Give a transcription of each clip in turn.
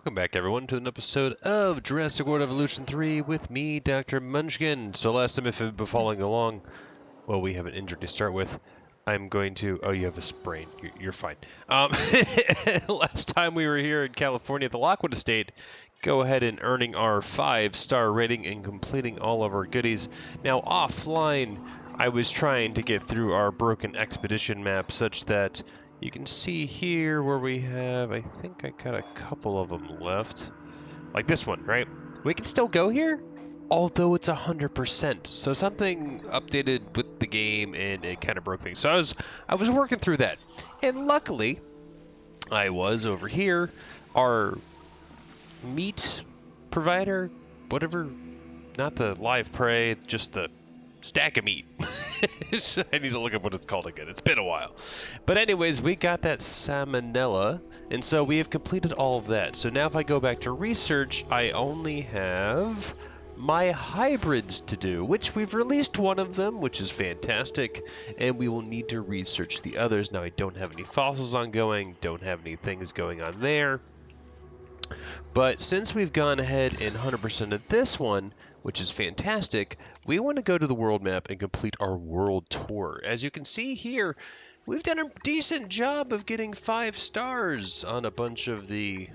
welcome back everyone to an episode of Jurassic World Evolution 3 with me, Dr. Munchkin. So last time, if you've been following along, well, we have an injury to start with. I'm going to... Oh, you have a sprain. You're fine. Last time we were here in California at the Lockwood Estate, go ahead and earning our 5-star rating and completing all of our goodies. Now, offline, I was trying to get through our broken expedition map such that you can see here where we have, I think I got a couple of them left. Like this one, right? We can still go here, although it's 100%. So something updated with the game and it kind of broke things. So I was working through that. And luckily, I was over here. Our meat provider, whatever, not the live prey, just the stack of meat. I need to look up what it's called again. It's been a while. But anyways, we got that salmonella, and so we have completed all of that. So now if I go back to research, I only have my hybrids to do, which we've released one of them, which is fantastic, and we will need to research the others. Now I don't have any fossils ongoing, don't have any things going on there. But since we've gone ahead and 100% of this one, which is fantastic, we want to go to the world map and complete our world tour. As you can see here, we've done a decent job of getting 5 stars on a bunch of the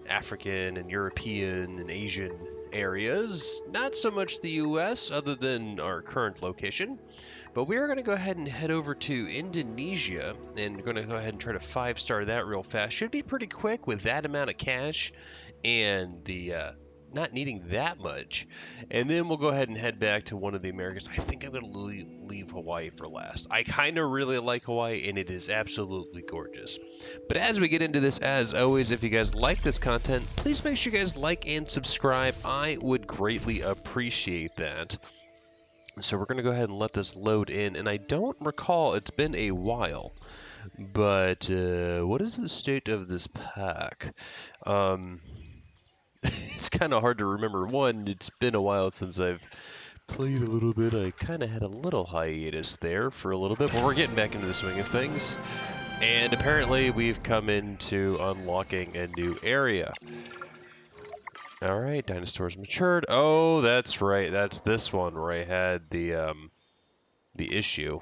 African and European and Asian areas. Not so much the US, other than our current location. But we are going to go ahead and head over to Indonesia, and we're going to go ahead and try to 5-star that real fast. Should be pretty quick with that amount of cash and the not needing that much. And then we'll go ahead and head back to one of the Americas. I think I'm going to leave Hawaii for last. I kind of really like Hawaii, and it is absolutely gorgeous. But as we get into this, as always, if you guys like this content, please make sure you guys like and subscribe. I would greatly appreciate that. So we're going to go ahead and let this load in, and I don't recall, it's been a while, but what is the state of this pack? It's kind of hard to remember. One, it's been a while since I've played a little bit. I kind of had a little hiatus there for a little bit, but we're getting back into the swing of things, and apparently we've come into unlocking a new area. All right, dinosaurs matured. Oh, that's right. That's this one where I had the issue.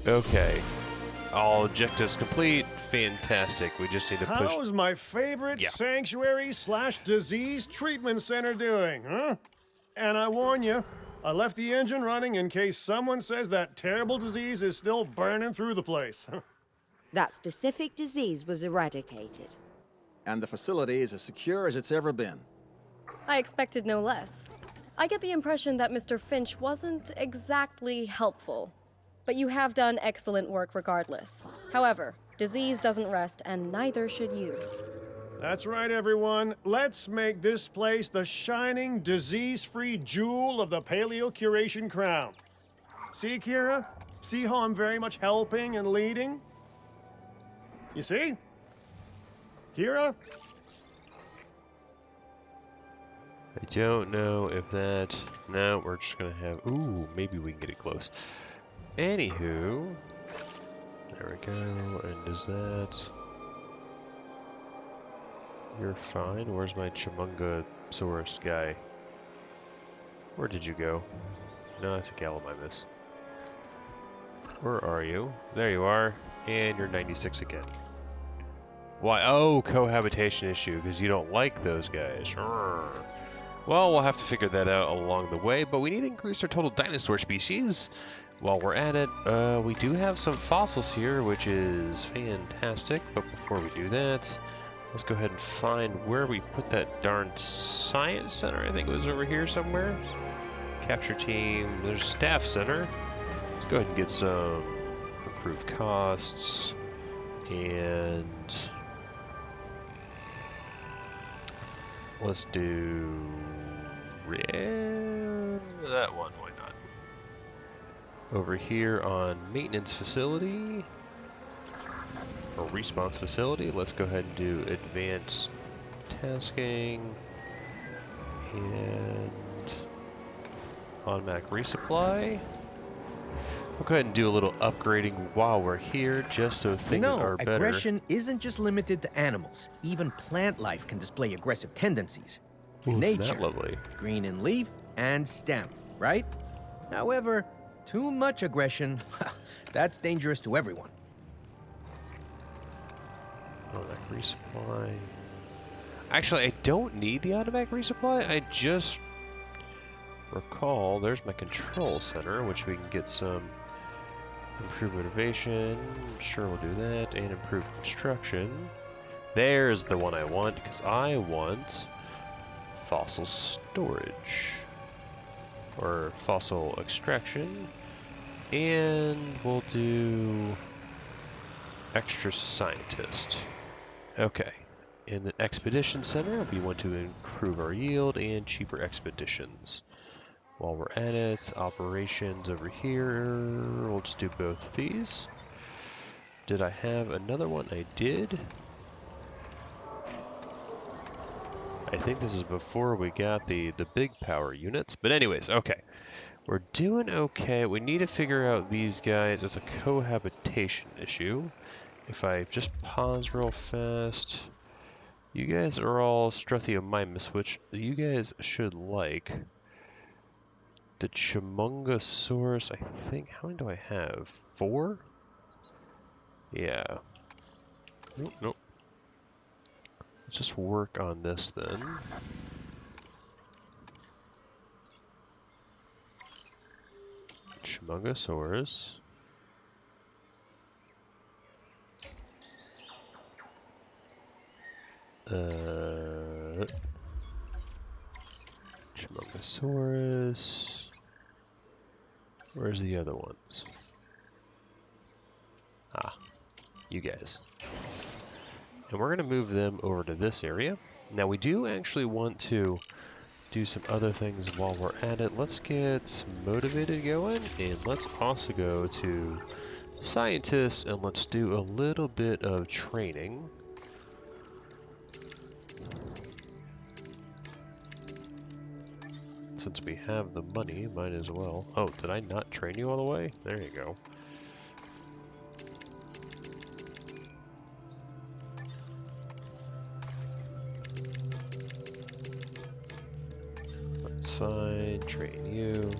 Okay. All objectives complete. Fantastic. We just need to push. How's my favorite sanctuary/disease treatment center doing, huh? And I warn you, I left the engine running in case someone says that terrible disease is still burning through the place. That specific disease was eradicated. And the facility is as secure as it's ever been. I expected no less. I get the impression that Mr. Finch wasn't exactly helpful, but you have done excellent work regardless. However, disease doesn't rest, and neither should you. That's right, everyone. Let's make this place the shining, disease-free jewel of the Paleo-Curation crown. See, Kira? See how I'm very much helping and leading? You see? Kira? I don't know if that... No, we're just going to have... Ooh, maybe we can get it close. Anywho... There we go, and is that... You're fine? Where's my Chimungasaurus guy? Where did you go? No, that's a Gallimimus. Where are you? There you are, and you're 96 again. Why? Oh, cohabitation issue, because you don't like those guys. Well, we'll have to figure that out along the way, but we need to increase our total dinosaur species. While we're at it, we do have some fossils here, which is fantastic, but before we do that, let's go ahead and find where we put that darn science center. I think it was over here somewhere. Capture team, there's staff center. Let's go ahead and get some improved costs, and... let's do that one, why not? Over here on maintenance facility, or response facility, let's go ahead and do advanced tasking and automatic resupply. We'll go ahead and do a little upgrading while we're here, just so things are better. Aggression isn't just limited to animals. Even plant life can display aggressive tendencies. Ooh, isn't Nature, that lovely? green in leaf and stem, right? However, too much aggression, that's dangerous to everyone. Automatic resupply. Actually, I don't need the automatic resupply. I just recall there's my control center, which we can get some improved motivation. Sure, we'll do that. And improved construction. There's the one I want, because I want fossil storage. Or fossil extraction. And we'll do extra scientist. Okay. In the expedition center, we want to improve our yield and cheaper expeditions. While we're at it, operations over here, we'll just do both of these. Did I have another one? I did. I think this is before we got the big power units. But anyways, okay. We're doing okay. We need to figure out these guys. It's a cohabitation issue. If I just pause real fast. You guys are all Struthiomimus, which you guys should like. The Chimungosaurus, I think. How many do I have? 4? Yeah. Nope, nope. Let's just work on this then. Chimungosaurus. Chimungosaurus. Where's the other ones? Ah, you guys. And we're going to move them over to this area. Now we do actually want to do some other things while we're at it. Let's get motivated going, and let's also go to scientists, and let's do a little bit of training. Since we have the money, might as well. Oh, did I not train you all the way? There you go. That's fine. Train you.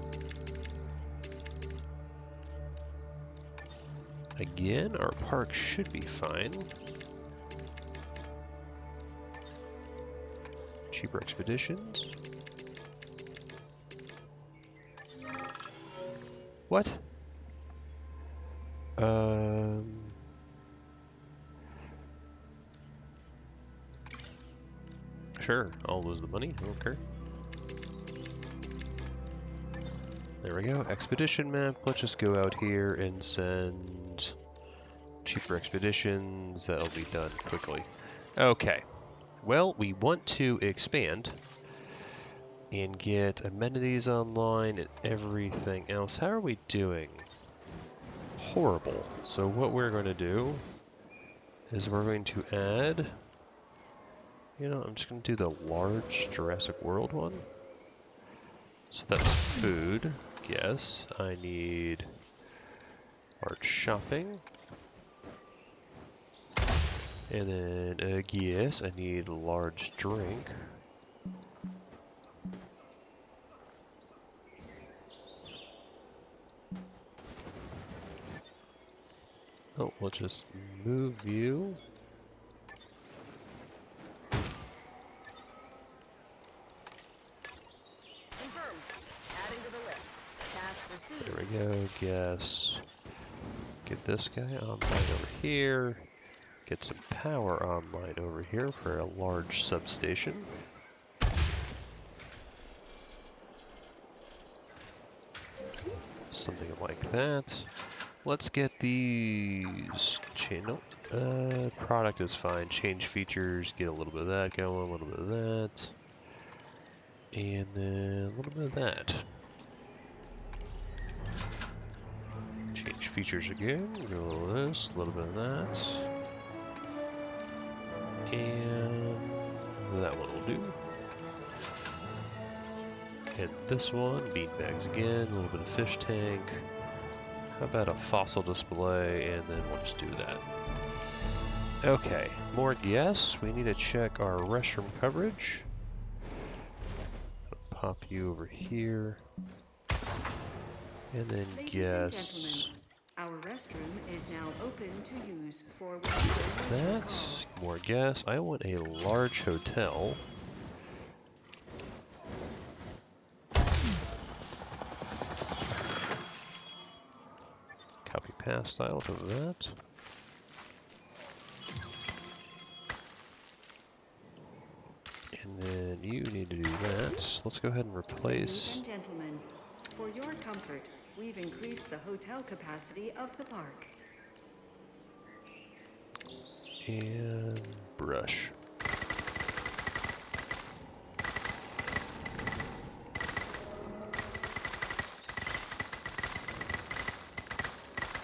Again, our park should be fine. Cheaper expeditions. What? Sure, I'll lose the money, I don't care. There we go, expedition map. Let's just go out here and send cheaper expeditions. That'll be done quickly. Okay, well, we want to expand and get amenities online and everything else. How are we doing? Horrible. So what we're going to do is we're going to add, you know, I'm just going to do the large Jurassic World one. So that's food. Yes, I need large shopping. And then, yes, I need large drink. Oh, we'll just move you. Confirmed. Adding to the list. Task received. There we go, guess. Get this guy online over here. Get some power online over here for a large substation. Something like that. Let's get these channel. Product is fine. Change features. Get a little bit of that going. A little bit of that. And then a little bit of that. Change features again. Go this. A little bit of that. And that one will do. And this one. Beanbags again. A little bit of fish tank. How about a fossil display, and then we'll just do that. Okay, more guests. We need to check our restroom coverage. Pop you over here. And then guess Our restroom is now open to use for that. More guess. I want a large hotel. Copy pass style to that. And then you need to do that. Let's go ahead and replace. Ladies and gentlemen, for your comfort, we've increased the hotel capacity of the park. And brush.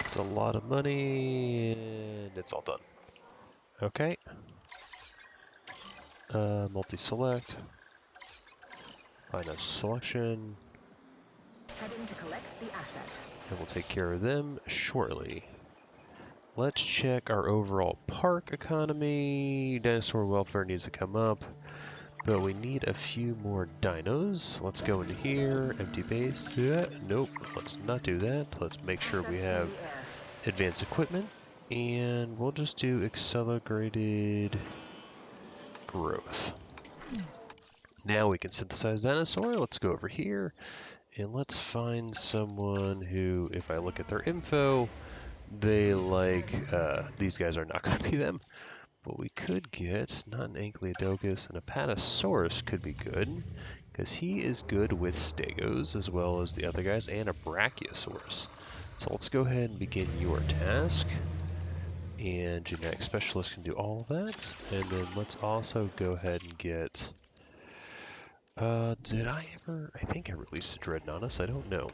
It's a lot of money, and it's all done. Okay. Multi-select. Find a selection. Heading to collect the asset. And we'll take care of them shortly. Let's check our overall park economy. Dinosaur welfare needs to come up, but we need a few more dinos. Let's go into here, empty base. Nope, let's not do that. Let's make sure we have advanced equipment, and we'll just do accelerated growth. Now we can synthesize dinosaur. Let's go over here, and let's find someone who, if I look at their info, they like, these guys are not going to be them. But we could get, not an Ankylodogus, an Apatosaurus could be good, because he is good with stegos as well as the other guys, and a Brachiosaurus. So let's go ahead and begin your task. And genetic specialist can do all of that. And then let's also go ahead and get, did I ever, I think I released a Dreadnoughtus, I don't know.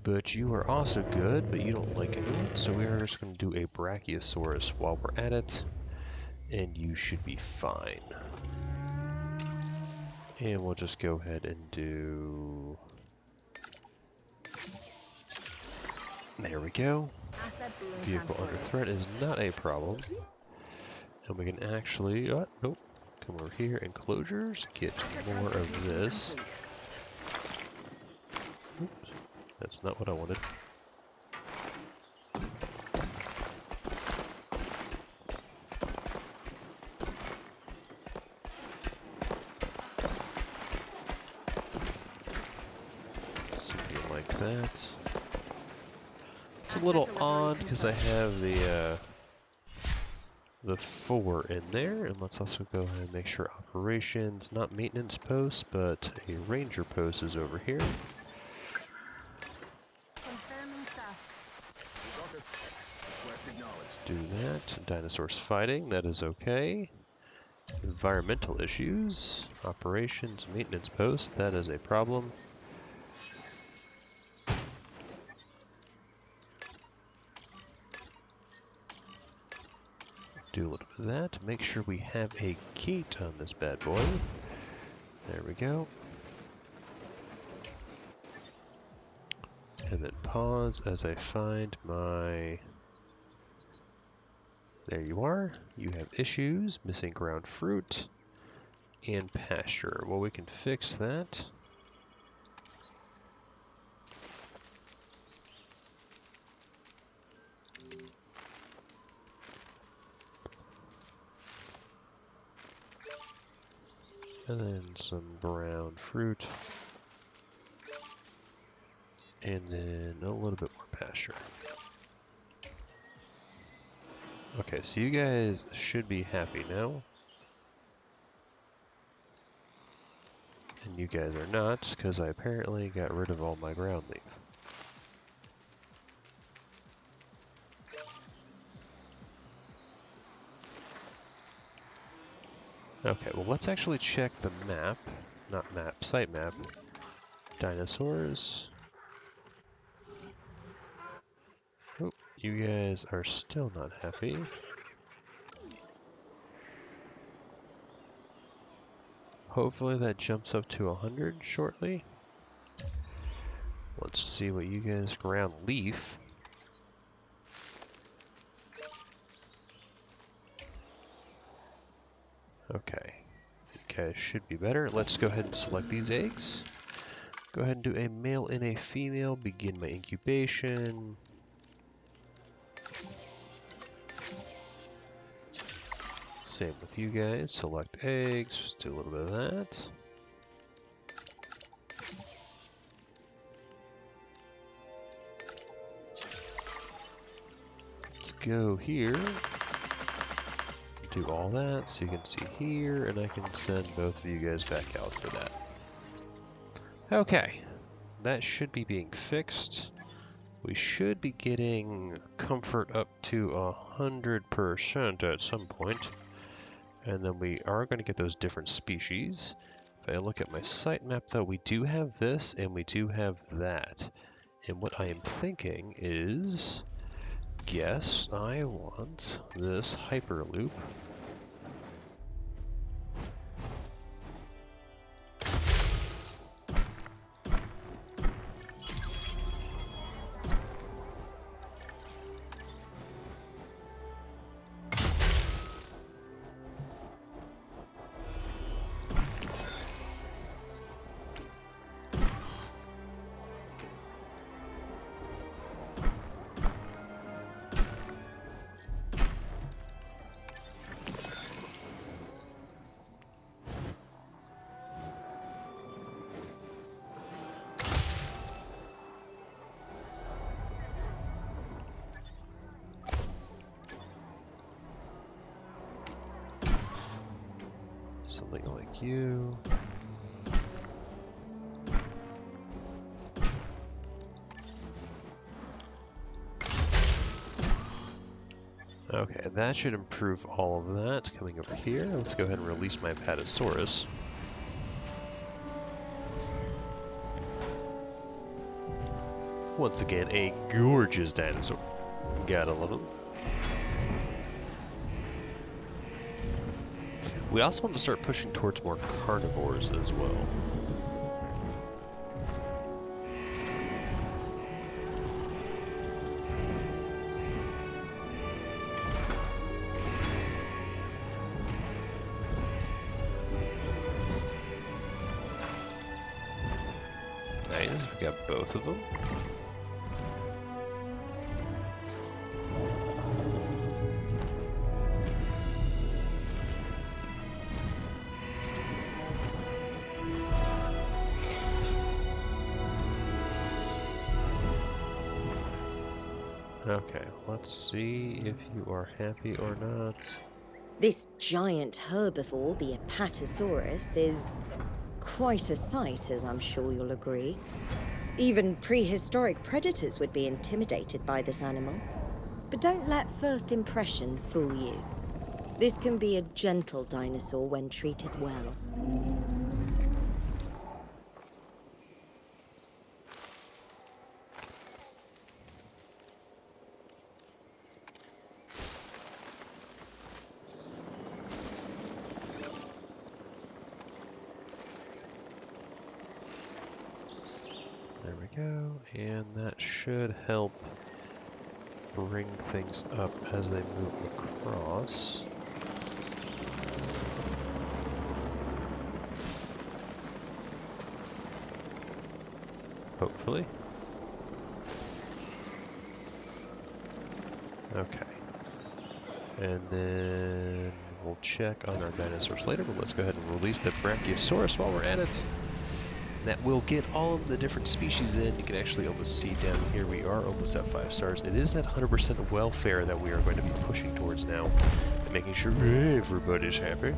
But you are also good, but you don't like anyone, so we are just going to do a Brachiosaurus while we're at it, and you should be fine. And we'll just go ahead and do... There we go. Vehicle under threat is not a problem. And we can actually... Oh, nope. Come over here, enclosures, get more of this. Oops. That's not what I wanted. Something like that. It's a little odd because I have the 4 in there, and let's also go ahead and make sure operations, not maintenance post, but a ranger post is over here. Do that. Dinosaurs fighting, that is okay. Environmental issues, operations, maintenance post, that is a problem. Do a little bit of that. Make sure we have a gate on this bad boy. There we go. And then pause as I find my... There you are. You have issues, missing ground fruit, and pasture. Well, we can fix that. And then some brown fruit. And then a little bit more pasture. Okay, so you guys should be happy now. And you guys are not, because I apparently got rid of all my ground leaf. Okay, well let's actually check the map. Not map, site map. Dinosaurs. Oh, you guys are still not happy. Hopefully that jumps up to 100 shortly. Let's see what you guys ground leaf. Okay. You guys should be better. Let's go ahead and select these eggs. Go ahead and do a male and a female. Begin my incubation. Same with you guys. Select eggs. Just do a little bit of that. Let's go here. Do all that so you can see here, and I can send both of you guys back out for that. Okay, that should be being fixed. We should be getting comfort up to 100% at some point. And then we are going to get those different species. If I look at my site map though, we do have this and we do have that. And what I am thinking is, yes, I want this Hyperloop. Something like you. Okay, that should improve all of that. Coming over here, let's go ahead and release my Apatosaurus. Once again, a gorgeous dinosaur. Gotta love him. We also want to start pushing towards more carnivores as well. Nice, we got both of them. Okay, let's see if you are happy or not. This giant herbivore, the Apatosaurus, is quite a sight, as I'm sure you'll agree. Even prehistoric predators would be intimidated by this animal. But don't let first impressions fool you. This can be a gentle dinosaur when treated well. There we go, and that should help bring things up as they move across. Hopefully. Okay. And then we'll check on our dinosaurs later, but let's go ahead and release the Brachiosaurus while we're at it. That will get all of the different species in. You can actually almost see down here we are almost at 5 stars. It is that 100% welfare that we are going to be pushing towards now and making sure everybody's happy.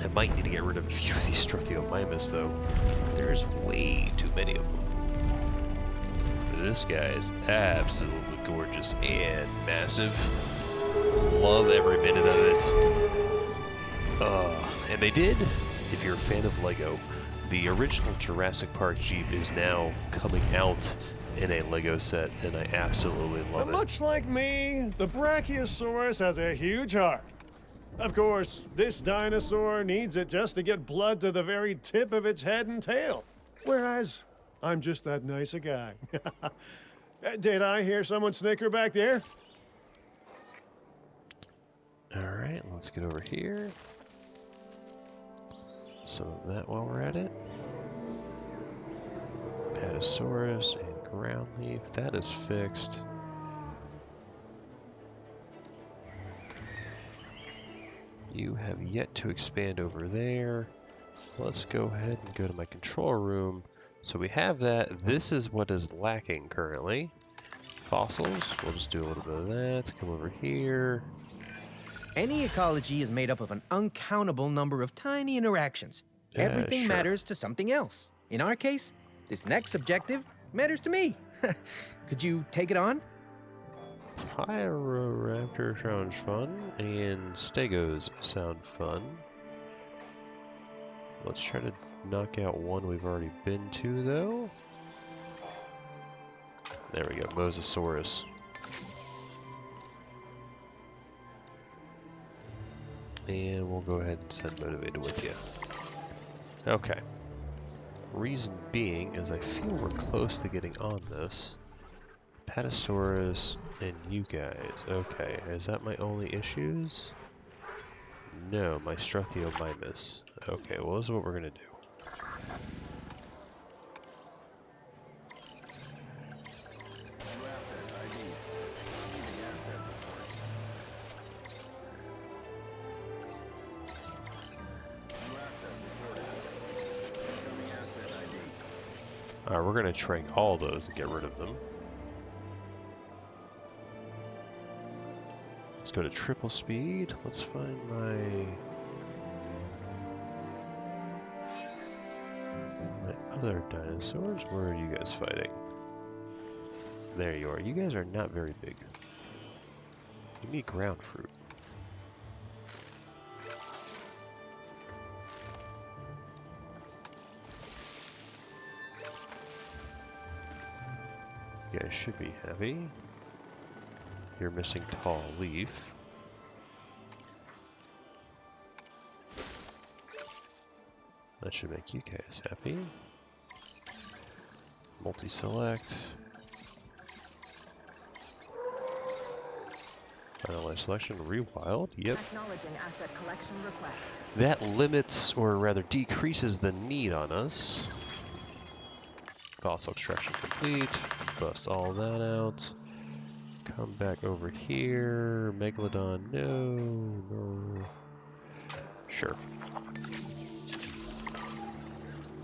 I might need to get rid of a few of these Struthiomimus though. There's way too many of them. This guy is absolutely gorgeous and massive. Love every minute of it. And they did. If you're a fan of Lego, the original Jurassic Park Jeep is now coming out in a Lego set, and I absolutely love it. Much like me, the Brachiosaurus has a huge heart. Of course, this dinosaur needs it just to get blood to the very tip of its head and tail. Whereas I'm just that nice a guy. Did I hear someone snicker back there? Alright, let's get over here. Some of that while we're at it. Apatosaurus and ground leaf. That is fixed. You have yet to expand over there. Let's go ahead and go to my control room. So we have that. This is what is lacking currently. Fossils. We'll just do a little bit of that. Come over here. Any ecology is made up of an uncountable number of tiny interactions. Everything Sure. matters to something else. In our case, this next objective matters to me. Could you take it on? Pyroraptor sounds fun, and Stegos sound fun. Let's try to knock out one we've already been to, though. There we go, Mosasaurus. And we'll go ahead and send Motivated with you. Okay. Reason being is I feel we're close to getting on this. Apatosaurus and you guys. Okay, is that my only issues? No, my Struthiomimus. Okay, well this is what we're gonna do. Alright, we're gonna train all those and get rid of them. Let's go to triple speed. Let's find my other dinosaurs. Where are you guys fighting? There you are. You guys are not very big. You need ground fruit. You guys should be happy. You're missing tall leaf. That should make you guys happy. Multi-select. Finalize selection, rewild, yep. Acknowledging asset collection request. That limits, or rather decreases the need on us. Fossil extraction complete. Bust all that out. Come back over here. Megalodon, no. Sure.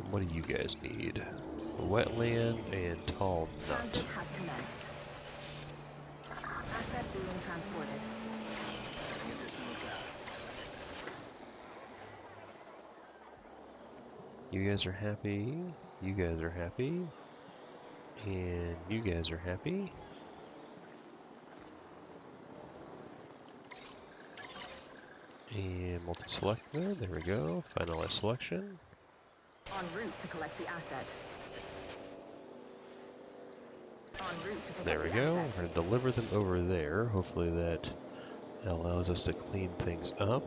What do you guys need? Wetland and tall nut. Transit has commenced. Asset being transported. You guys are happy. You guys are happy. And you guys are happy. And multi-select there. There we go. Finalize selection. En route to collect the asset. En route to collect There we the go. asset. We're going to deliver them over there. Hopefully that allows us to clean things up.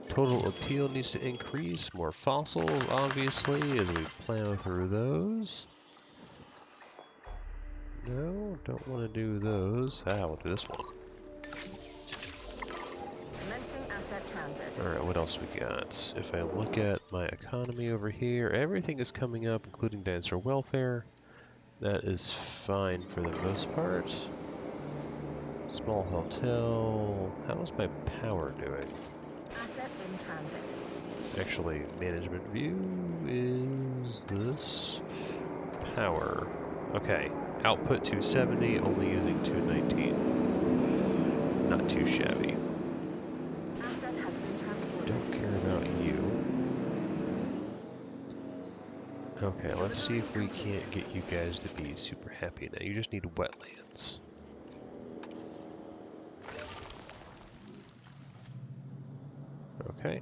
Total appeal needs to increase. More fossils, obviously, as we plow through those. No, don't want to do those. We'll do this one. Commencing asset transit. Alright, what else we got? If I look at my economy over here, everything is coming up, including dinosaur welfare. That is fine for the most part. Small hotel. How's my power doing? Asset in transit. Actually, management view is this. Power. Okay. Output 270, only using 219. Not too shabby. Asset has been transported. Don't care about you. Okay, let's see if we can't get you guys to be super happy now. You just need wetlands. Okay.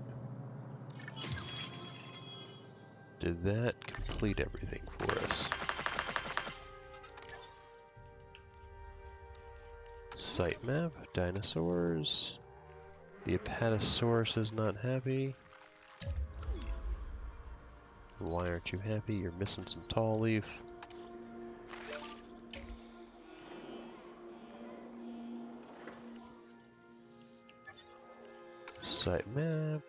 Did that complete everything for us? Site map, dinosaurs. The Apatosaurus is not happy. Why aren't you happy? You're missing some tall leaf. Site map.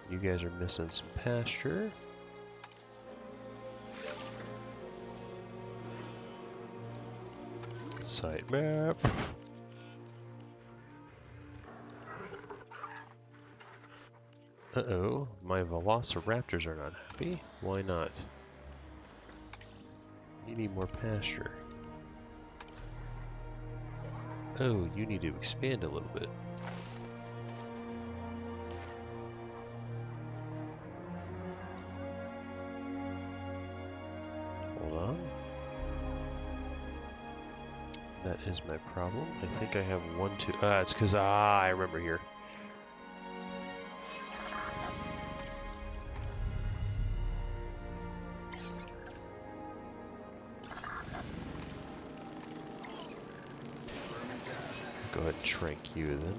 You guys are missing some pasture. Site map. Uh-oh, my velociraptors are not happy. Why not? You need more pasture. Oh, you need to expand a little bit. Hold on. That is my problem. I think I have one, two. It's because, I remember here. Go ahead and shrink you then.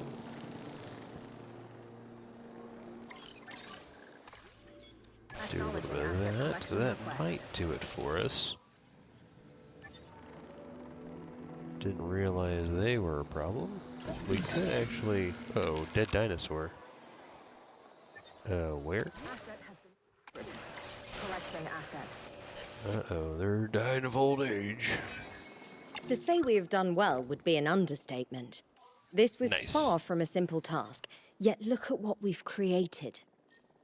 Do a little bit of that. That might do it for us. Didn't realize they were a problem. We could actually... Uh-oh, dead dinosaur. Where? Uh-oh, they're dying of old age. To say we have done well would be an understatement. This was Nice. far from a simple task, yet look at what we've created.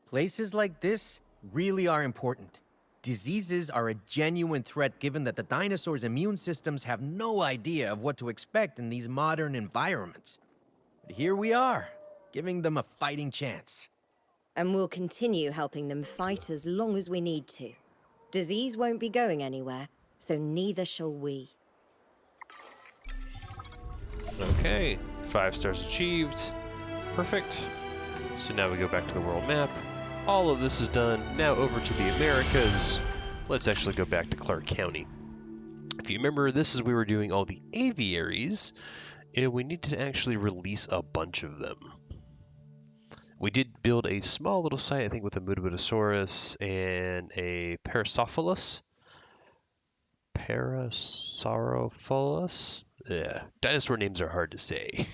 Places like this really are important. Diseases are a genuine threat given that the dinosaurs' immune systems have no idea of what to expect in these modern environments. But here we are, giving them a fighting chance. And we'll continue helping them fight as long as we need to. Disease won't be going anywhere, so neither shall we. Okay, 5 stars achieved. Perfect. So now we go back to the world map. All of this is done. Now over to the Americas. Let's actually go back to Clark County. If you remember, this is we were doing all the aviaries, and we need to actually release a bunch of them. We did build a small little site, I think, with a Apatosaurus and a Parasaurophilus. Yeah, dinosaur names are hard to say.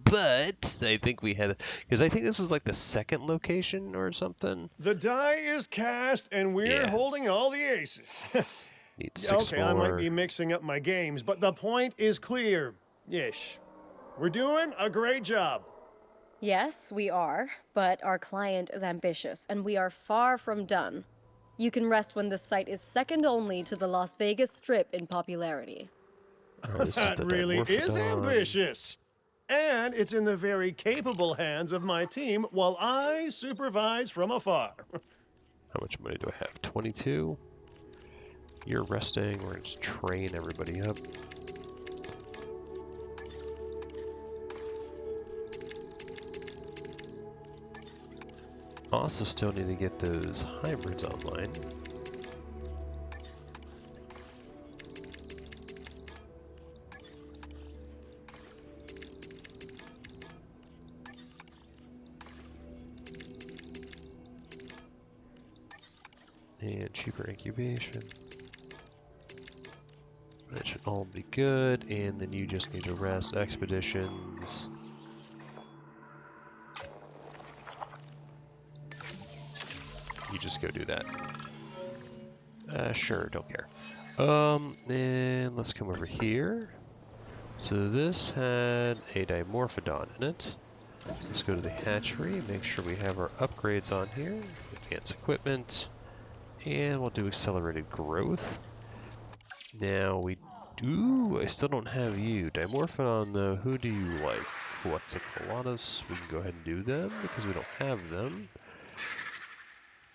But I think we had, because I think this was like the second location or something. The die is cast, and we're Yeah. holding all the aces. Need 6 Okay, more. I might be mixing up my games, but the point is clear. Ish. We're doing a great job. Yes, we are, but our client is ambitious, and we are far from done. You can rest when this site is second only to the Las Vegas Strip in popularity. This is That the really is Dimorphodon. ambitious. And it's in the very capable hands of my team while I supervise from afar. How much money do I have? 22. You're resting. We're going to train everybody up. Also still need to get those hybrids online. And cheaper incubation. That should all be good, and then you just need to rest expeditions. You just go do that. Sure, don't care. And let's come over here. So this had a Dimorphodon in it. Let's go to the hatchery, make sure we have our upgrades on here. Advanced equipment. And we'll do accelerated growth. Now we do. I still don't have you. Dimorphodon, though, who do you like? Quetzalcoatlus. We can go ahead and do them because we don't have them.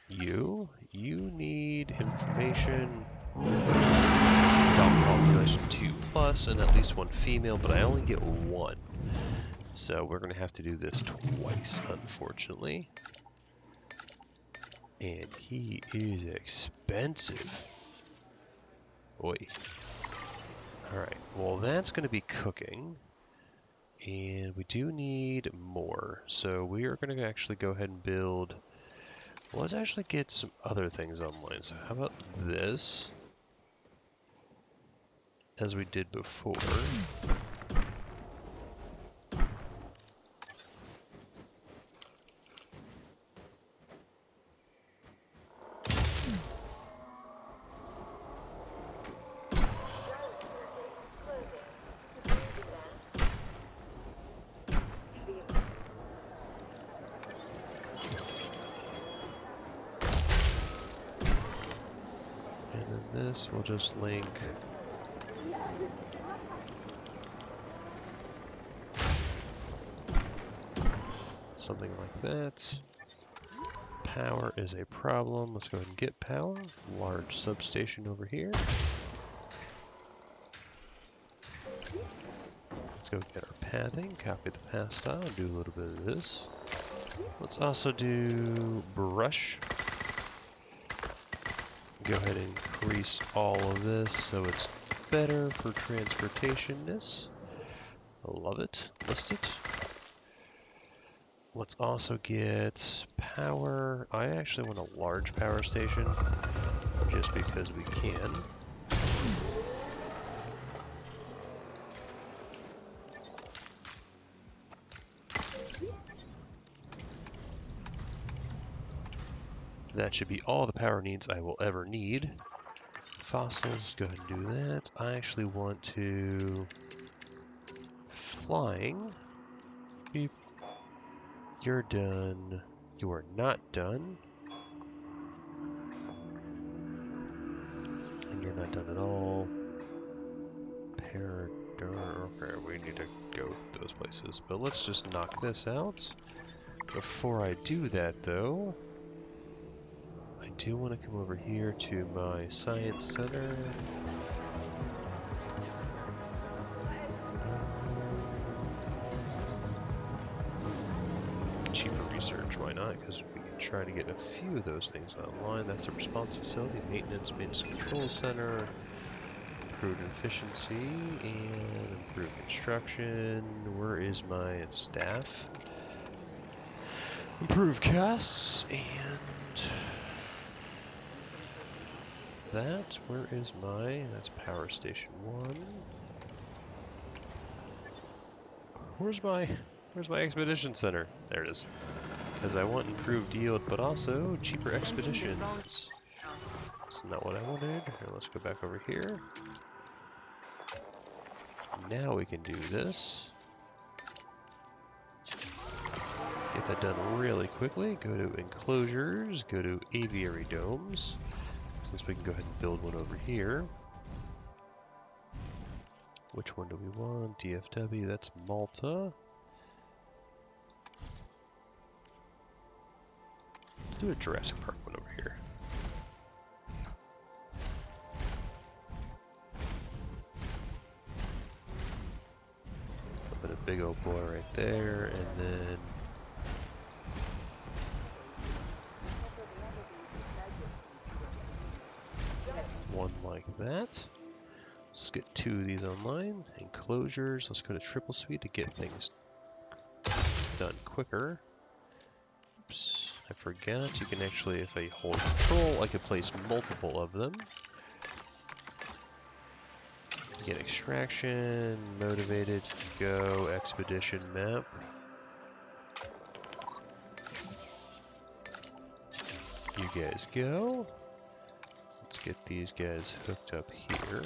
You need information. Adult population 2+, and at least 1 female, but I only get 1. So we're going to have to do this twice, unfortunately. And he is expensive. Boy. Alright, well that's going to be cooking. And we do need more. So we are going to actually go ahead and build... Well, let's actually get some other things online. So how about this? As we did before. This will just link something like that. Power is a problem. Let's go ahead and get power. Large substation over here. Let's go get our pathing, copy the path style, and do a little bit of this. Let's also do brush. Go ahead and increase all of this so it's better for transportationness. I love it. List it. Let's also get power. I actually want a large power station just because we can. That should be all the power needs I will ever need. Fossils, go ahead and do that. I actually want to... Flying. Beep. You're done. You are not done. And you're not done at all. Okay, we need to go those places. But let's just knock this out. Before I do that, though... I do want to come over here to my science center. Cheaper research, why not? Because we can try to get a few of those things online. That's the response facility, maintenance control center, improved efficiency, and improved construction. Where is my staff? Improved costs, and... that, where is my, that's power station 1. Where's my expedition center? There it is. Because I want improved yield, but also cheaper expeditions. That's not what I wanted. Here, let's go back over here. Now we can do this. Get that done really quickly. Go to enclosures, go to aviary domes. Since we can go ahead and build one over here. Which one do we want? DFW, that's Malta. Let's do a Jurassic Park one over here. Put a big old boy right there, and then one like that. Let's get 2 of these online. Enclosures. Let's go to triple speed to get things done quicker. Oops, I forgot. You can actually, if I hold control, I can place multiple of them. Get extraction, motivated, go, expedition map. You guys go. Let's get these guys hooked up here.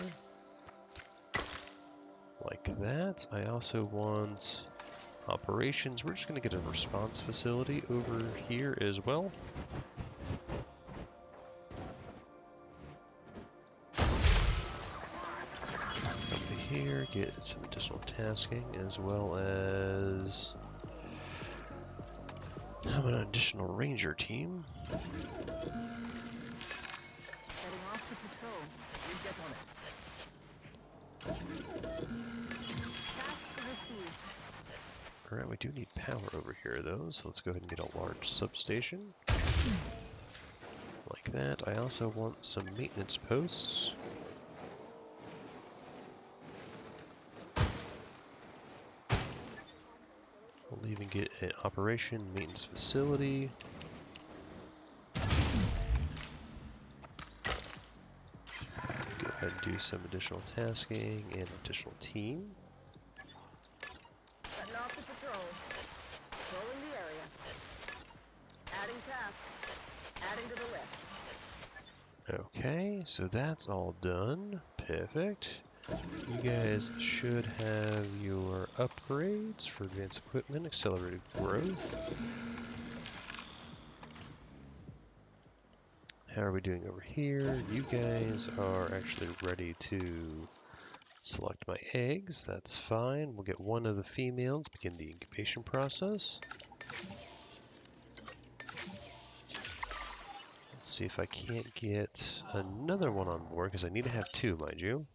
Like that. I also want operations. We're just going to get a response facility over here as well. Over here, get some additional tasking as well as have an additional ranger team. Alright, we do need power over here though, so let's go ahead and get a large substation. Like that. I also want some maintenance posts. get an operation maintenance facility. Go ahead and do some additional tasking and additional team. Setting off to patrol. Patrolling the area. Adding tasks. Adding to the list. Okay, so that's all done. Perfect. You guys should have your upgrades for advanced equipment, accelerated growth. How are we doing over here? You guys are actually ready to select my eggs. That's fine. We'll get one of the females, begin the incubation process. Let's see if I can't get another one on board, because I need to have two, mind you.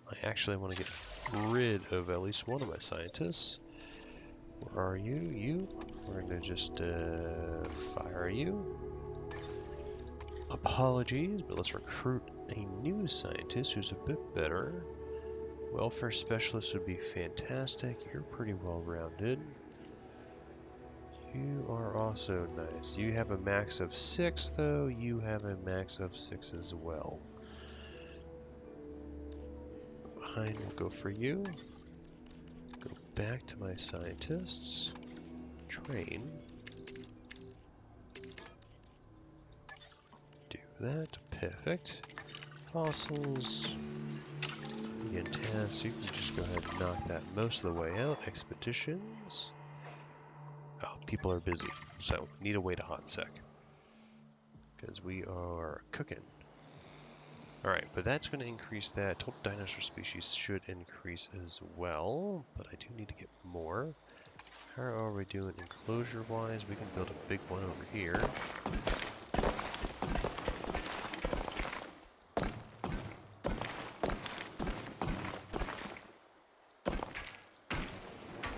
I actually want to get rid of at least one of my scientists. Where are you? You? We're going to just fire you. Apologies, but let's recruit a new scientist who's a bit better. Welfare specialist would be fantastic. You're pretty well rounded. You are also nice. You have a max of 6 though. You have a max of 6 as well. Fine, we'll go for you. Go back to my scientists. Train. Do that. Perfect. Fossils. Again, tasks. You can just go ahead and knock that most of the way out. Expeditions. Oh, people are busy, so need to wait a hot sec. Because we are cooking. Alright, but that's going to increase that. Total dinosaur species should increase as well, but I do need to get more. How are we doing enclosure-wise? We can build a big one over here.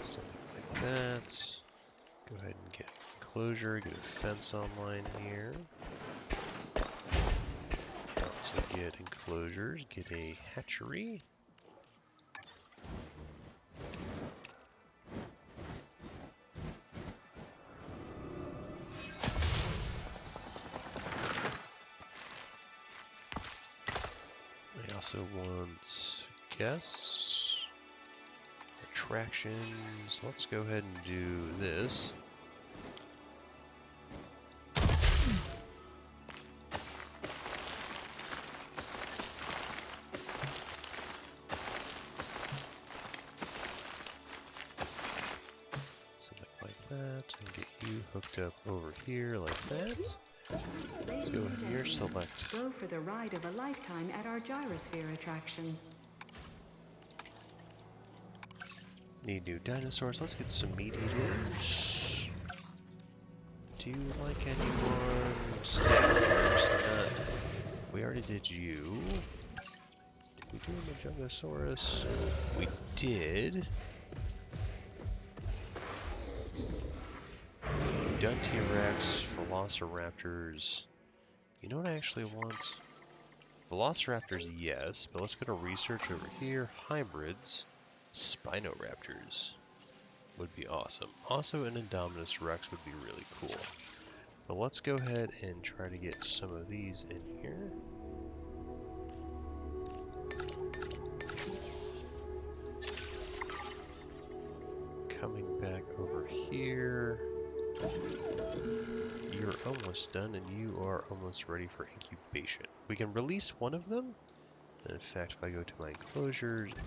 Something like that. Go ahead and get enclosure, get a fence online here. Also get enclosures, get a hatchery. I also want guests, attractions. Let's go ahead and do this. And get you hooked up over here like that. Let's go ahead here, select. Go for the ride of a lifetime at our gyrosphere attraction. Need new dinosaurs. Let's get some meat eaters. Do you like anyone? Snappers, none. We already did you. Did we do a Brachiosaurus? We did. Done T-Rex, Velociraptors. You know what I actually want? Velociraptors, yes, but let's go to research over here. Hybrids, Spinoraptors would be awesome. Also, an Indominus Rex would be really cool. But let's go ahead and try to get some of these in here. Coming back over here. You're almost done, and you are almost ready for incubation. We can release one of them. And in fact, if I go to my enclosures and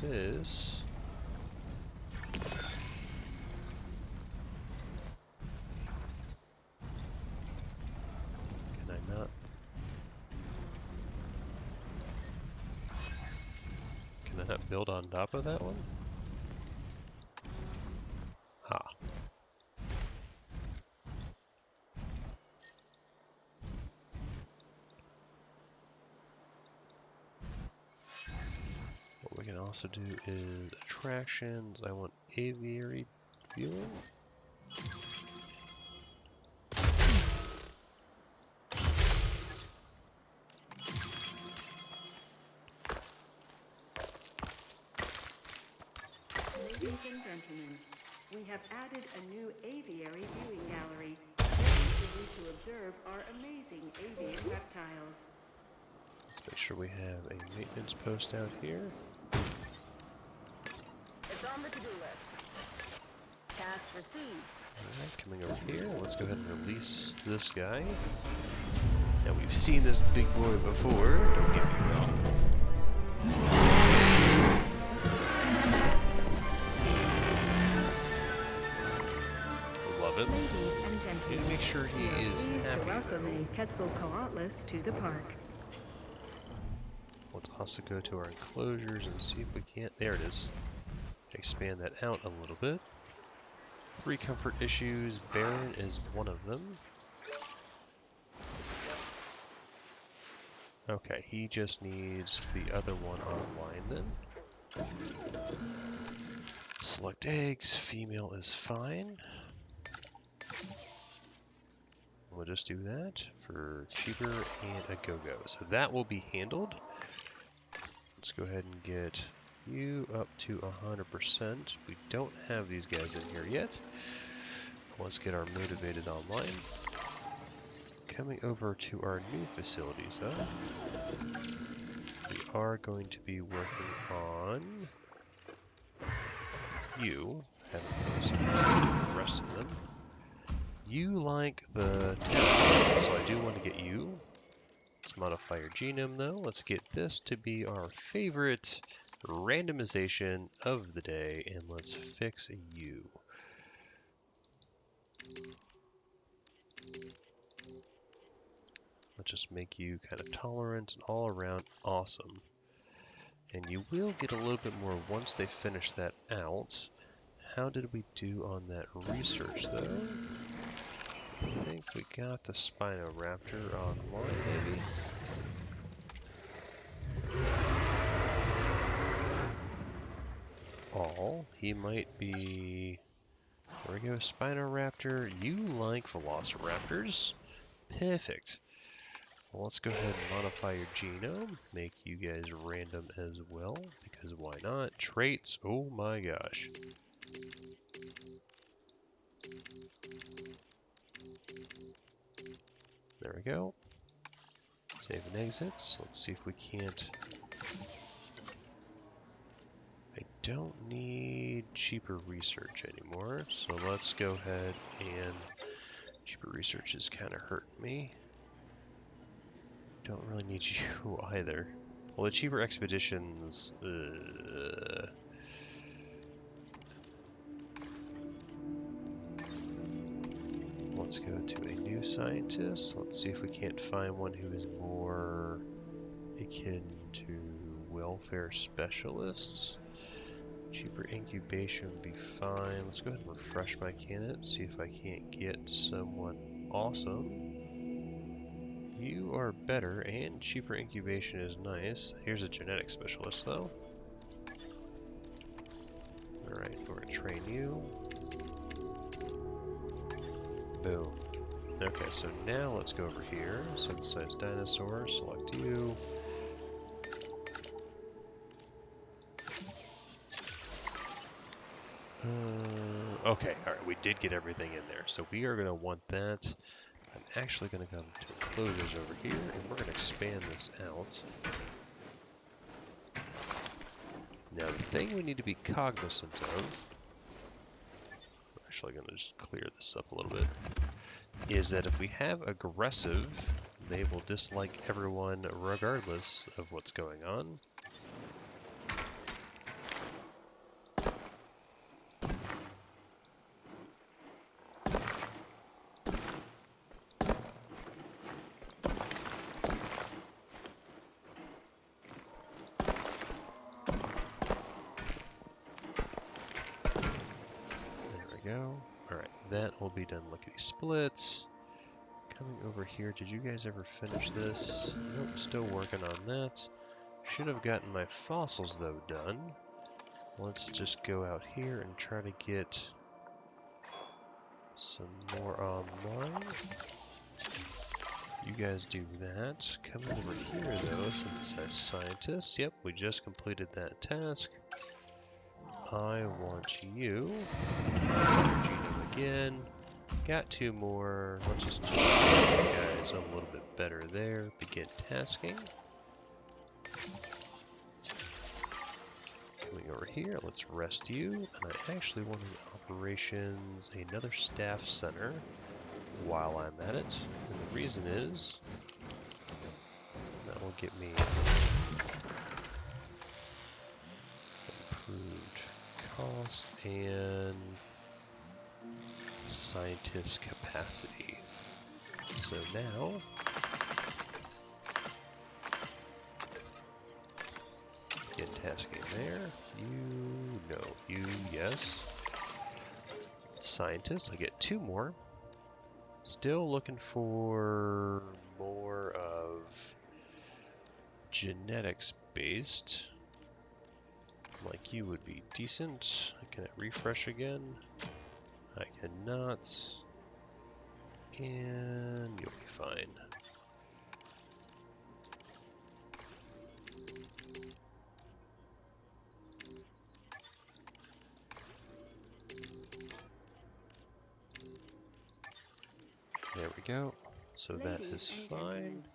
do this, can I not? Can I not build on top of that one? Ah. What we can also do is attractions. I want aviary viewing. added a new aviary viewing gallery, ready for you to observe our amazing avian reptiles. Let's make sure we have a maintenance post out here. It's on the to-do list. Task received. Alright, coming over here, let's go ahead and release this guy. Now we've seen this big boy before, don't get me wrong. Love it. Ladies and Need gentlemen, to make sure he we are is pleased to happy. welcome a Quetzalcoatlus to the park. Let's also go to our enclosures and see if we can't, there it is, expand that out a little bit. 3 comfort issues, Baron is one of them. Okay, he just needs the other one online then. Select eggs, female is fine. We'll just do that for cheaper and a go-go. So that will be handled. Let's go ahead and get you up to 100%. We don't have these guys in here yet. Let's get our motivated online. Coming over to our new facilities though, we are going to be working on you. Haven't noticed the rest of them. You like the Thanatosdrakon, so I do want to get you. Let's modify your genome though. Let's get this to be our favorite randomization of the day, and let's fix you. Let's just make you kind of tolerant and all around awesome. And you will get a little bit more once they finish that out. How did we do on that research though? I think we got the Spinoraptor online maybe. He might be... There we go, Spinoraptor. You like Velociraptors? Perfect. Well, let's go ahead and modify your genome. Make you guys random as well, because why not? Traits, oh my gosh. There we go. Save and exits. Let's see if we can't... I don't need cheaper research anymore, so let's go ahead and... Cheaper research is kind of hurting me. Don't really need you either. Well, the cheaper expeditions... Let's go to a new scientist. Let's see if we can't find one who is more akin to welfare specialists. Cheaper incubation would be fine. Let's go ahead and refresh my candidate, see if I can't get someone awesome. You are better, and cheaper incubation is nice. Here's a genetic specialist, though. Alright, we're going to train you. Boom. Okay, so now let's go over here. Synthesize dinosaur, select you. Okay, alright, we did get everything in there. So we are going to want that. I'm actually going to come to enclosures over here, and we're going to expand this out. Now, the thing we need to be cognizant of, we're actually going to just clear this up a little bit, is that if we have aggressive, they will dislike everyone regardless of what's going on. Go. Alright, that will be done lickety splits. Coming over here, did you guys ever finish this? Nope, still working on that. Should have gotten my fossils though done. Let's just go out here and try to get some more online. You guys do that. Coming over here though, synthesize scientists. Yep, we just completed that task. I want you. Genome again. Got 2 more. Let's just do guys a little bit better there. Begin tasking. Coming over here, let's rest you. And I actually want in operations another staff center while I'm at it. And the reason is that will get me improved cost and scientist capacity. So now get tasking there. You, no, you, yes. Scientist, I get 2 more. Still looking for more of genetics based. Like you would be decent. Can I refresh again? I cannot. And you'll be fine. There we go. So that is fine.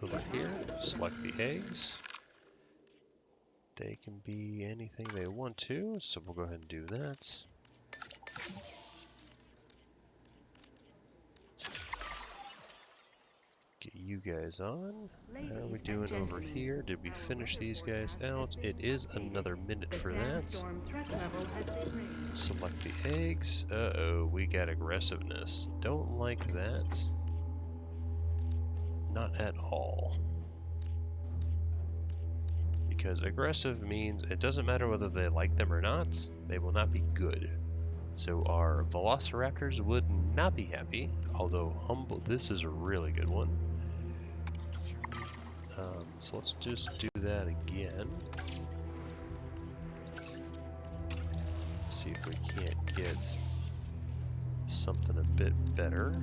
Over here, select the eggs. They can be anything they want to, so we'll go ahead and do that. Get you guys on. How are we doing over here? Did we finish these guys out? It is another minute for that. Select the eggs. Uh-oh, we got aggressiveness. Don't like that. Not at all. Because aggressive means it doesn't matter whether they like them or not, they will not be good. So our velociraptors would not be happy, although humble, this is a really good one. So let's just do that again. See if we can't get something a bit better.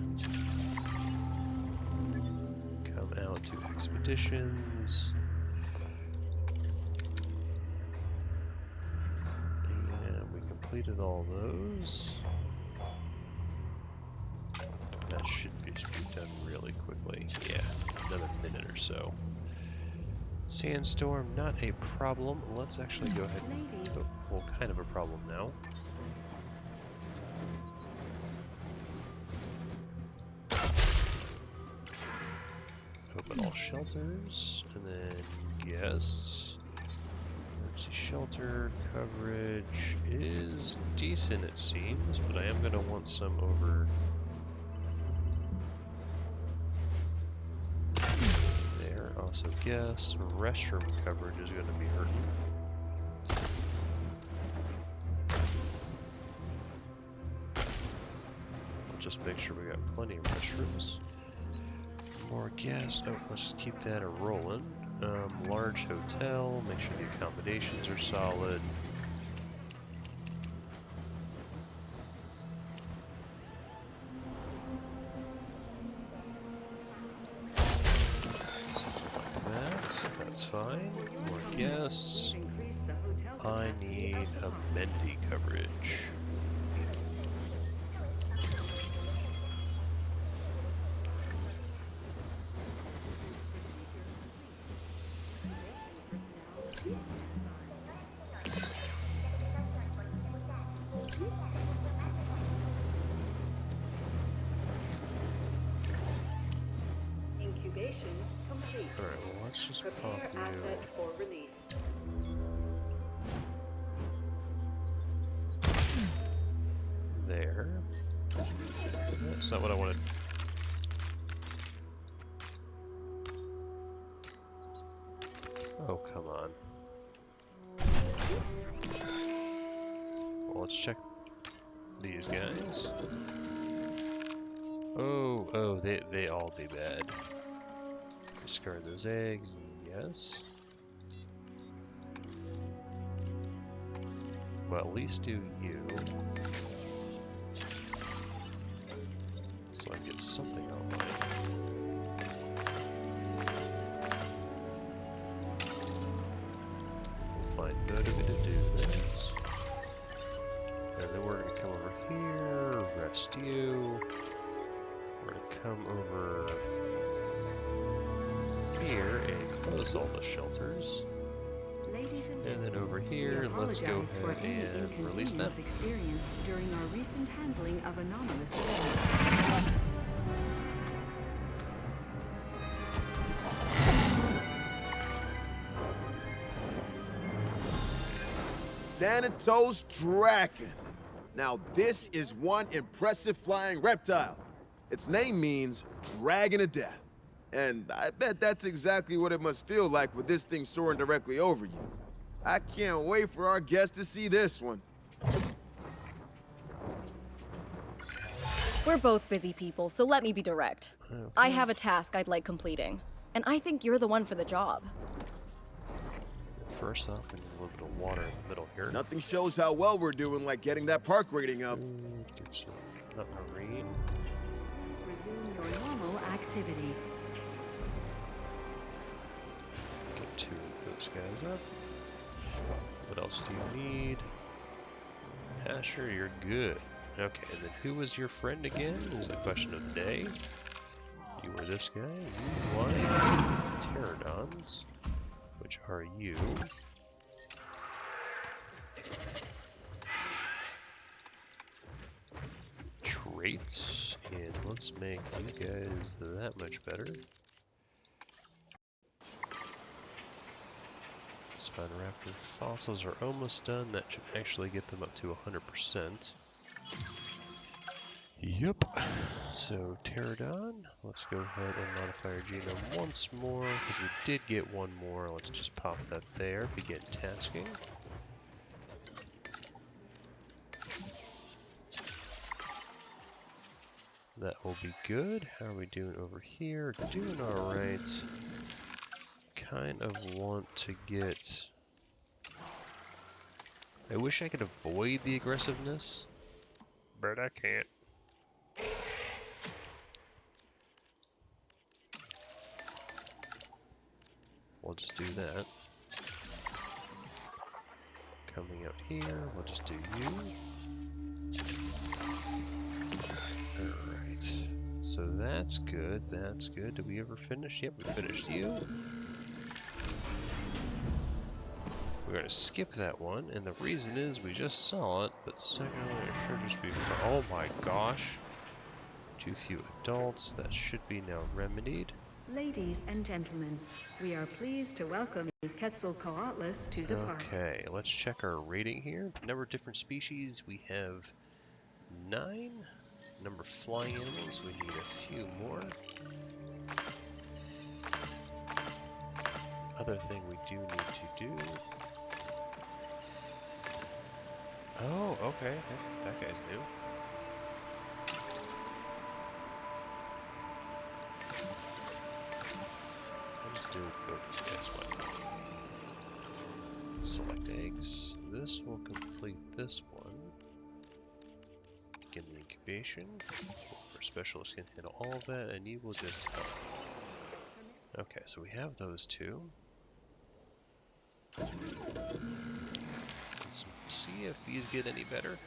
Come out to expeditions. And we completed all those. That should be done really quickly. Yeah, another minute or so. Sandstorm, not a problem. Let's actually go ahead and, well, kind of a problem now. Open all shelters, and then guests. Emergency shelter coverage is decent, it seems, but I am going to want some over there. Also, guests. Restroom coverage is going to be hurting. I'll just make sure we got plenty of restrooms. More guests. Oh, let's just keep that a-rolling. Large hotel. Make sure the accommodations are solid. Something like that. That's fine. More guests. I need amenity coverage. Incubation complete. Alright, well, let's just pop Prepare asset you. for release. There. That's not what I wanted. Oh, come on. Well, let's check these guys. Oh, they all be bad. Discard those eggs, yes. Well, at least do you. So I can get something online. We'll find motive to do that. rest you. We're gonna come over here and close all the shelters. Ladies and And then over we here, let's go apologize for ahead any and release them. inconvenience experienced during our recent handling of anomalous events. Thanatosdrakon. Now this is one impressive flying reptile. Its name means dragon of death. And I bet that's exactly what it must feel like with this thing soaring directly over you. I can't wait for our guests to see this one. We're both busy people, so let me be direct. I have a task I'd like completing, and I think you're the one for the job. First off, we need a little bit of water in the middle here. Nothing shows how well we're doing like getting that park rating up. Get some, not marine. Resume your normal activity. Get two of those guys up. What else do you need? Asher, you're good. Okay, and then who was your friend again? Is the question of the day. You were this guy. You like Pteranodons, which are you. Traits, and let's make you guys that much better. Spinoraptor fossils are almost done. That should actually get them up to 100%. Yep. So Pteranodon, let's go ahead and modify our genome once more, because we did get one more. Let's just pop that there. Begin tasking. That will be good. How are we doing over here? Doing alright. Kind of want to get... I wish I could avoid the aggressiveness, but I can't. We'll just do that. Coming out here, we'll just do you. Alright. So that's good, that's good. Did we ever finish? Yep, we finished you. We're going to skip that one, and the reason is we just saw it, but secondly, it should just be for, oh my gosh. Too few adults, that should be now remedied. Ladies and gentlemen, we are pleased to welcome Quetzalcoatlus to the park. Okay, let's check our rating here. Number of different species, we have 9. Number of flying animals, we need a few more. Other thing we do need to do. Oh, okay, that guy's new. I'll just do both of these guys. Select eggs. This will complete this one. Begin the incubation. Our specialist can handle all of that, and you will just help. Okay, so we have those two. Let's see if these get any better.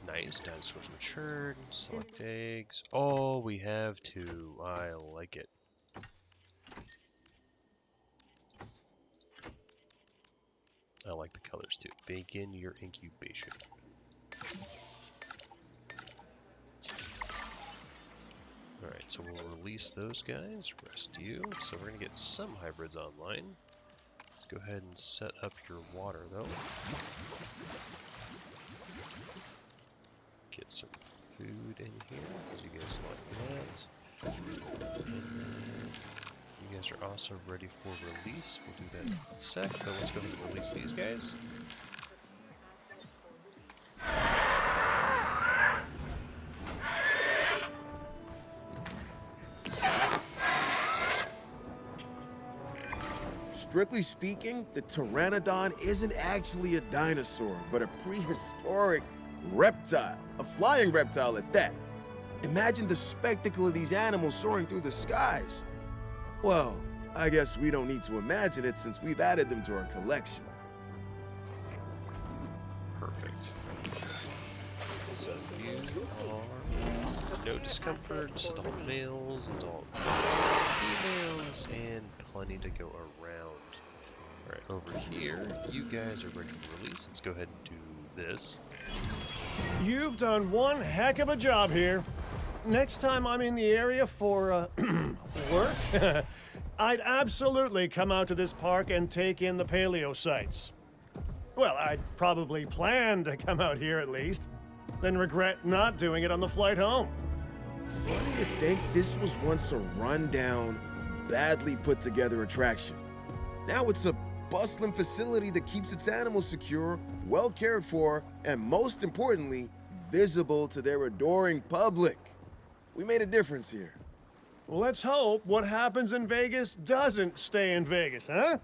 Nice, dinosaurs matured. Select eggs. Oh, we have two. I like it. I like the colors too. Begin your incubation. Alright, so we'll release those guys. Rest you. So we're going to get some hybrids online. Let's go ahead and set up your water though. Get some food in here, because you guys like that. And then you guys are also ready for release. We'll do that in a sec, but let's go ahead and release these guys. Strictly speaking, the Pteranodon isn't actually a dinosaur, but a prehistoric reptile. A flying reptile at that. Imagine the spectacle of these animals soaring through the skies. Well, I guess we don't need to imagine it since we've added them to our collection. Perfect. So you are no discomforts, adult males, adult females, and plenty to go around. Alright, over here, you guys are ready for release. Let's go ahead and do this. You've done one heck of a job here. Next time I'm in the area for work, I'd absolutely come out to this park and take in the paleo sites. Well, I'd probably plan to come out here at least, then regret not doing it on the flight home. Funny to think this was once a rundown, badly put together attraction. Now it's a bustling facility that keeps its animals secure, well cared for, and most importantly, visible to their adoring public. We made a difference here. Well, let's hope what happens in Vegas doesn't stay in Vegas, huh?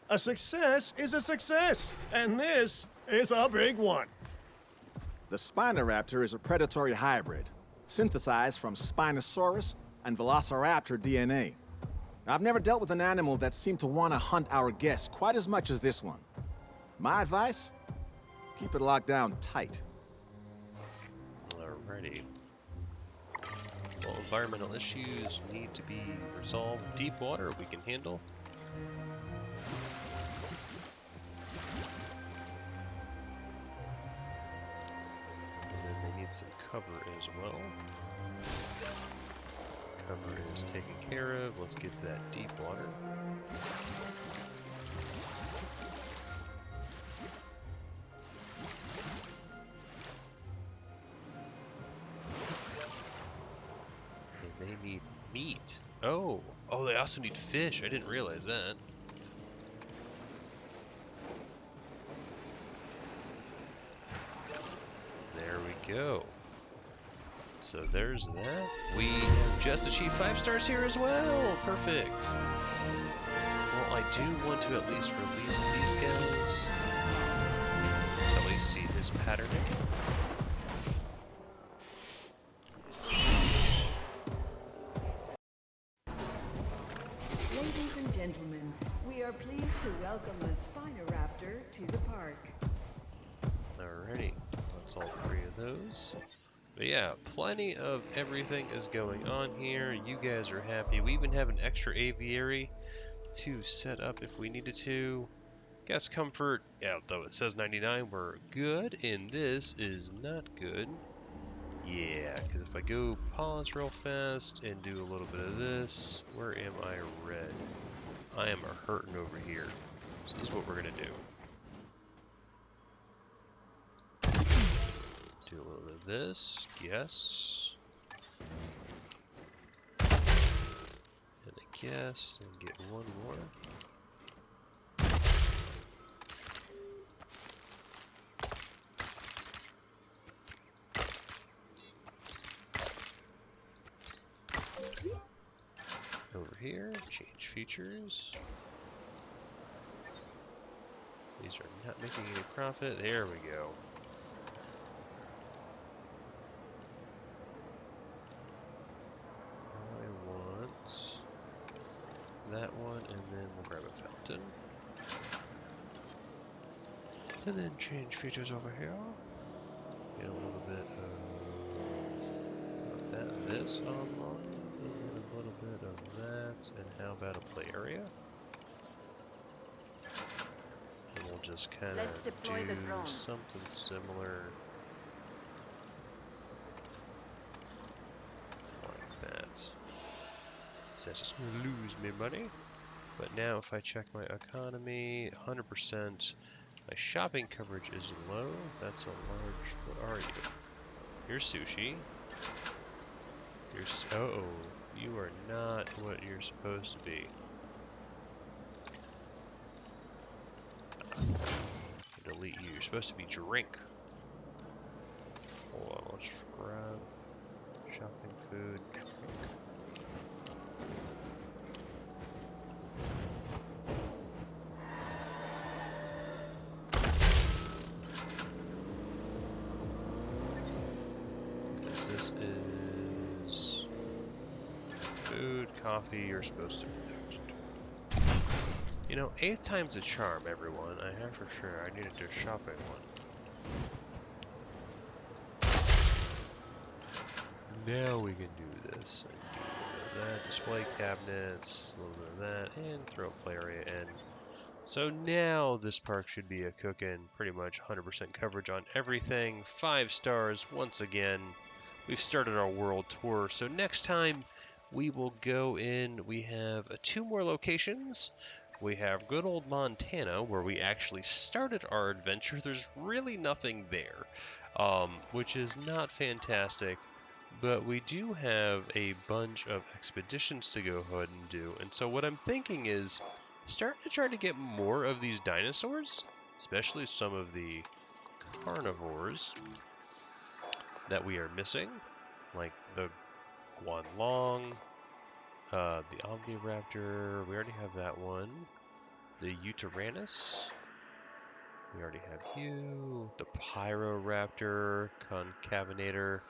A success is a success, and this is a big one. The Spinoraptor is a predatory hybrid, synthesized from Spinosaurus and Velociraptor DNA. I've never dealt with an animal that seemed to want to hunt our guests quite as much as this one. My advice? Keep it locked down tight. Alrighty. Well, environmental issues need to be resolved. Deep water we can handle. And then they need some cover as well. Cover is taken care of. Let's get that deep water. And they need meat. Oh, they also need fish. I didn't realize that. There we go. So there's that. We have just achieved 5 stars here as well. Perfect. Well, I do want to at least release these guys. At least see this patterning. Ladies and gentlemen, we are pleased to welcome the Spinoraptor to the park. Alrighty, that's all 3 of those. But yeah, plenty of everything is going on here. You guys are happy. We even have an extra aviary to set up if we needed to. Guest comfort, yeah, though it says 99, we're good, and this is not good. Yeah, because if I go pause real fast and do a little bit of this, where am I red? I am a hurting over here. So this is what we're gonna do. Do a little bit of this, yes. And a guess, and get one more. Over here, change features. These are not making any profit. There we go. I want that one, and then we'll grab a fountain. And then change features over here. Get a little bit of that, this online. A little bit of that, and how about a play area? And we'll just kind of do something similar like that. So that's just going to lose me money. But now if I check my economy, 100%, my shopping coverage is low. That's a large, what are you? You're sushi. You're, oh. You are not what you're supposed to be. Delete you. You're supposed to be drink. Hold on, let's grab shopping, food, drink. This is food, coffee, you're supposed to. You know, 8th time's a charm, everyone. I have for sure. I need to do shopping one. Now we can do this. And do a little bit of that. Display cabinets, a little bit of that, and throw a play area in. So now this park should be a cookin', pretty much 100% coverage on everything. 5 stars once again. We've started our world tour, so next time we will go in. We have 2 more locations. We have good old Montana, where we actually started our adventure. There's really nothing there, which is not fantastic. But we do have a bunch of expeditions to go ahead and do. And so what I'm thinking is start to try to get more of these dinosaurs, especially some of the carnivores that we are missing, like the Guanlong, the Omniraptor, we already have that one, the Utaranus, we already have you, the Pyroraptor, Concavenator.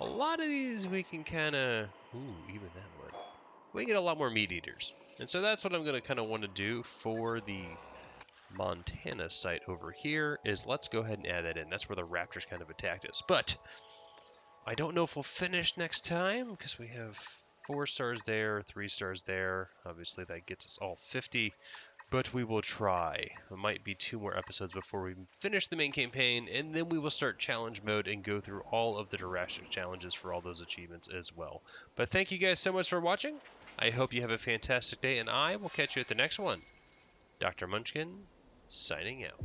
A lot of these we can kind of, ooh, even that one. We get a lot more meat eaters. And so that's what I'm going to kind of want to do for the Montana site over here is let's go ahead and add that in. That's where the raptors kind of attacked us. But I don't know if we'll finish next time because we have 4 stars there, 3 stars there. Obviously that gets us all 50. But we will try. It might be 2 more episodes before we finish the main campaign, and then we will start challenge mode and go through all of the Jurassic challenges for all those achievements as well. But thank you guys so much for watching. I hope you have a fantastic day, and I will catch you at the next one. Dr. Munchkin, signing out.